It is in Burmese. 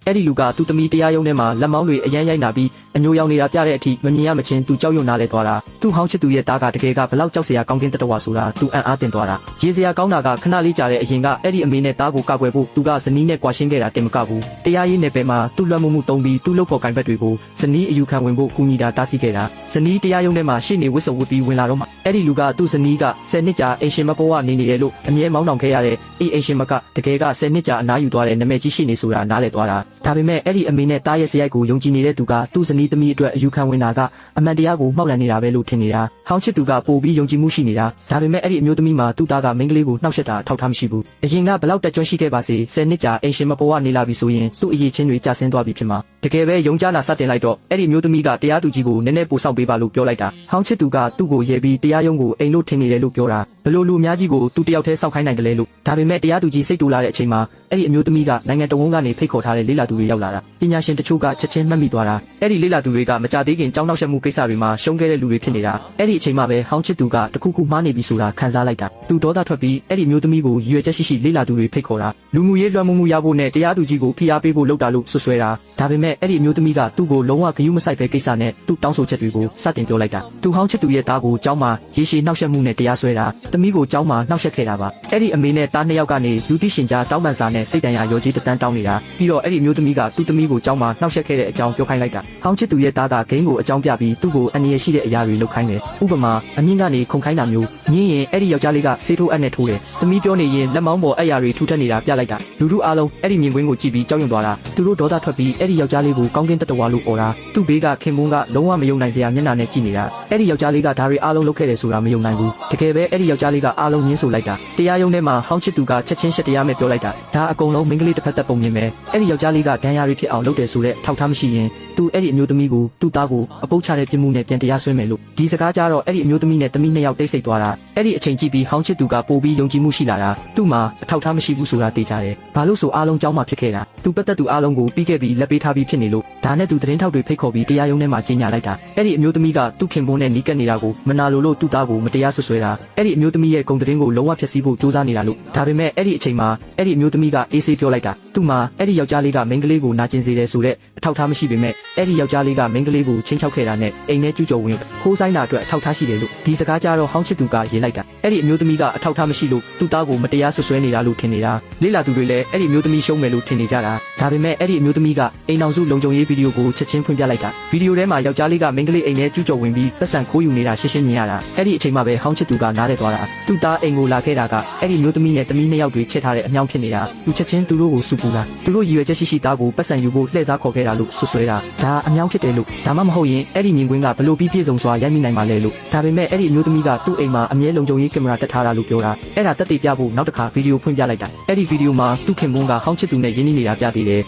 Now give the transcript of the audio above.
အဲ့ဒီလူကသူ့သမီးတရားရုံးထဲမှာလက်မောင်းတွေအရမ်းရိုက်နာပြီးအညိုရောင်နေတာပြတဲ့အထိမမြင်ရမချင်းသူကြောက်ရွံ့နားလဲသွားတာသူ့ဟောင်းချစ်သူရဲ့တားကတကယ်ကဘလောက်ကြောက်စရာကောင်းကင်တတဝါဆိုတာသူအံ့အားသင့်သွားတာရေစရာကောင်းတာကခဏလေးကြာတဲ့အရင်ကအဲ့ဒီအမေနဲ့တားကိုကာကွယ်ဖို့သူကဇနီးနဲ့ကွာရှင်းခဲ့တာတင်မကဘူးတရားရေးနယ်ပယ်မှာသူ့လွှမ်းမိုးမှုတုံးပြီးသူ့လုပ်ဖို့ကင်ဘက်တွေကိုဇနီးအယူခံဝင်ဖို့ကူညီတာတားဆီးခဲ့တာဇနီးတရားရုံးထဲမှာရှေ့နေဝစ်စုံဝတ်ပြီးဝင်လာတော့မှအဲ့ဒီလူကသူ့ဇနီးက10နှစ်ကြာအိမ်ရှင်မပေါ်ကနေနေတယ်လို့အမြဲမောင်းနှောင်ခဲ့ရတဲ့အိမ်ရှင်မကတကယ်က10နှစ်ကြာအနားယူသွားတဲ့နာမည်ကြီးရှိနေဆိုတာနားလည်သွားတာဒါပေမဲ့အဲ့ဒီအမေနဲ့တားရဲ့စရိုက်ကိုယုံကြည်နေတဲ့သူကသူ့ဇနီးသမီးအတွက်အယူခံဝင်တာကအမှန်တရားကိုမှောက်လန့်နေတာပဲလို့ထင်နေတာဟောင်းချစ်သူကပို့ပြီးယုံကြည်မှုရှိနေတာဒါပေမဲ့အဲ့ဒီအမျိုးသမီးမှာသူ့သားကမိန်းကလေးကိုနှောက်ယှက်တာထောက်ထားမရှိဘူးအရင်ကဘလောက်တက်ကြွရှိခဲ့ပါစေ10နှစ်ကြာအိမ်ရှင်မပေါ်ကနေလာပြီဆိုရင်သူ့အရေးချင်းတွေကျဆင်းသွားပြီဖြစ်မှာတကယ်ပဲယုံကြနာစတင်လိုက်တော့အဲ့ဒီအမျိုးသမီးကတရားသူကြီးကိုနည်းနည်းပို့ဆောင်ပေးပါလို့ပြောလိုက်တာဟောင်းချစ်သူကသူ့ကိုရဲပြီးတရားရုံးကိုအိမ်လို့ထင်နေတယ်လို့ပြောတာဘလို့လူအများကြီးကိုသူတယောက်တည်းစောက်ခိုင်းနိုင်တယ်လေလို့ဒါပေမဲ့တရားသူကြီးစိတ်တူလာတဲ့အချိန်မှာအဲ့ဒီအမျိုးသမီးကနိုင်ငံတော်ဝန်ကနေဖိတ်ခေါ်ထားတဲ့လေးလာသူတွေရောက်လာတာပညာရှင်တချို့ကချက်ချင်းမှတ်မိသွားတာအဲ့ဒီလေးလာသူတွေကမကြသေးခင်ကြောင်းနောက်ဆက်မှုကိစ္စတွေမှာရှုံးခဲ့တဲ့လူတွေဖြစ်နေတာအဲ့ဒီအချိန်မှာပဲဟောင်းချစ်သူကတခုခုမှားနေပြီဆိုတာခံစားလိုက်တာသူဒေါသထွက်ပြီးအဲ့ဒီအမျိုးသမီးကိုရွေချက်ရှိရှိလေးလာသူတွေဖိတ်ခေါ်တာလူမှုရေးလွှမ်းမိုးမှုရဖို့နဲ့တရားသူကြီးကိုဖိအားပေးဖို့လုပ်တာလို့ဆွဆွဲတာဒါပေမဲ့အဲ့ဒီအမျိုးသမီးကသူ့ကိုလုံးဝဂရုမစိုက်ပဲကိစ္စနဲ့သူ့တောင်းဆိုချက်တွေကိုစတင်ပြောလိုက်တာသူဟောင်းချစ်သူရဲ့သားကိုကျောင်းမှာရေရှည်နှောက်ယှက်မှုနဲ့တရားစွဲတာသမီးကိုကျောင်းမှာနှောက်ယှက်ခဲ့တာပါအဲ့ဒီအမေနဲ့သားနှစ်ယောက်ကနေလူသိရှင်ကြားတောင်းပန်စာနဲ့စိတ်တန်ရာရောကြီးတန်းတောင်းနေတာပြီးတော့အဲ့ဒီအမျိုးသမီးကသူ့သမီးကိုကျောင်းမှာနှောက်ယှက်ခဲ့တဲ့အကြောင်းပြောခိုင်းလိုက်တာဟောင်းချစ်သူရဲ့သားကဂိမ်းကိုအကြောင်းပြပြီးသူ့ကိုအန္တရာယ်ရှိတဲ့အရာတွေလုပ်ခိုင်းတယ်ဥပမာအမြင့်ကနေခုန်ခိုင်းတာမျိုးညင်းရင်အဲ့ဒီယောက်ျားလေးကဆေးထိုးအပ်နဲ့ထိုးတယ်သမီးပြောနေရင်လက်မောင်းပေါ်အရာတွေထူထပ်နေတာပြလိုက်တာလူတို့အားလုံးအဲ့ဒီမြင်ကွင်းကိုကြည့်ပြီးကြောက်ရွံ့သွားတာသူတို့ဒေါသထွက်ပြီးအဲ့ဒီယောက်ျားလေးကိုကောင်းကင်တတဝါလို့អော်တာသူ့ဘေးကခင်မွန်းကလုံးဝမယုံနိုင်စရာမျက်နှာနဲ့ကြည့်နေတာအဲ့ဒီယောက်ျားလေးကဒါတွေအားလုံးလုပ်ခဲ့တယ်ဆိုတာမယုံနိုင်ဘူးတကယ်ပဲအဲ့ဒီယောက်ျားလေးကအားလုံးညင်းဆိုလိုက်တာတရားရုံးထဲမှာဟောင်းချစ်သူကချက်ချင်းရှက်တရားမဲ့ပြောလိုက်တာဒါအကုန်လုံးမိန်းကလေးတစ်ဖက်သက်ပုံမြင်ပဲအဲ့ဒီယောက်ျားလေးကဒဏ်ရာတွေဖြစ်အောင်လုပ်တယ်ဆိုတဲ့ထောက်ထားမရှိရင်သူအဲ့ဒီအမျိုးသမီးကိုသူ့သားကိုအပုတ်ချတဲ့ပြစ်မှုနဲ့ပြန်တရားစွဲမယ်လို့ဒီစကားကြားတော့အဲ့ဒီအမျိုးသမီးနဲ့သမီးနှစ်ယောက်တိတ်ဆိတ်သွားတာအဲ့ဒီအချိန်ကြည့်ပြီးဟောင်းချစ်သူကပို့ပြီးယုံကြည်မှုရှိလာတာသူ့မှာအထောက်ထားမရှိဘူးဆိုတာသိကြတယ်ဘာလို့ဆိုအားလုံးကြောင်းမှဖြစ်ခဲ့တာသူပတ်သက်သူအားလုံးကိုပြီးခဲ့ပြီးလက်ပေးထားပြီးဖြစ်နေလို့ဒါနဲ့သူသတင်းထောက်တွေဖိတ်ခေါ်ပြီးတရားရုံးထဲမှာကြီးညာလိုက်တာအဲ့ဒီအမျိုးသမီးကသူ့ခင်ပွန်းနဲ့နီးကပ်နေတာကိုမနာလိုလို့သူ့သားကိုမတရားဆွဆွဲတာအဲ့ဒီအမျိုးသမီးရဲ့ဂုဏ်သတင်းကိုလုံးဝဖျက်ဆီးဖို့ကြိုးစားနေတာလို့ဒါပေမဲ့အဲ့ဒီအချိန်မှာအဲ့ဒီအမျိုးသမီးကအေးဆေးပြောလိုက်တာသူ့မှာအဲ့ဒီယောက်ျားလေးကမိန်းကလေးကိုနာကျင်စေတယ်ဆိုတဲ့အထောက်ထားမရှိပေမဲ့အဲ့ဒီယောက်ျားလေးကမိန်းကလေးကိုချင်းချောက်ခဲ့တာနဲ့အိမ်ထဲကျူးကျော်ဝင်ခိုးဆိုင်တာအတွက်အထောက်ထားရှိတယ်လို့ဒီစကားကြားတော့ဟောင်းချစ်သူကရေးလိုက်တာအဲ့ဒီအမျိုးသမီးကအထောက်ထားမရှိလို့သူ့သားကိုမတရားဆွဆွဲနေတာလို့ထင်နေတာလေးလာသူတွေလည်းအဲ့ဒီအမျိုးသမီးရှုံးမယ်လို့ထင်နေကြတာဒါပေမဲ့အဲ့ဒီအမျိုးသမီးကအိမ်အောင်စုလုံခြုံရေးဗီဒီယိုကိုချက်ချင်းဖွင့်ပြလိုက်တာဗီဒီယိုထဲမှာယောက်ျားလေးကမိန်းကလေးအိမ်ထဲကျူးကျော်ဝင်ပြီးပတ်စံခိုးယူနေတာရှင်းရှင်းမြင်ရတာအဲ့ဒီအချိန်မှာပဲဟောင်းချစ်သူကနားလဲသွားတာသူ့သားအိမ်ကိုလာခဲ့တာကအဲ့ဒီမျိုးသမီးနဲ့သမီးနှစ်ယောက်တွေချက်ထားတဲ့အမြောင်းဖြစ်နေတာသူချက်ချင်းသူတို့ကိုစူပူတာသူတို့ရည်ရွယ်ချက်ရှိရှိသားကိုပတ်စံယူဖို့လှည့်စားခေါ်ခဲ့တာလို့ဆွဆွဲတာဒါအမြောင်းဖြစ်တယ်လို့ဒါမှမဟုတ်ရင်အဲ့ဒီမြင်ကွင်းကဘလို့ပြီးပြည့်စုံစွာရိုက်မိနိုင်မှာလဲလို့ဒါပေမဲ့အဲ့ဒီအမျိုးသမီးကသူ့အိမ်မှာအမြဲလုံခြုံရေးကင်မရာတက်ထားတာလို့ပြောတာအဲ့ဒါတက်တည်ပြဖို့နောက်တစ်ခါဗီဒီယိုဖွင့်ပြလိုက်တာအဲ့ဒီဗီဒီယိုမှာသူ့ခင်ပွန်းကဟောင်းချစ်သူနဲ့ရင်းနှီးနေတာပြသေးတယ်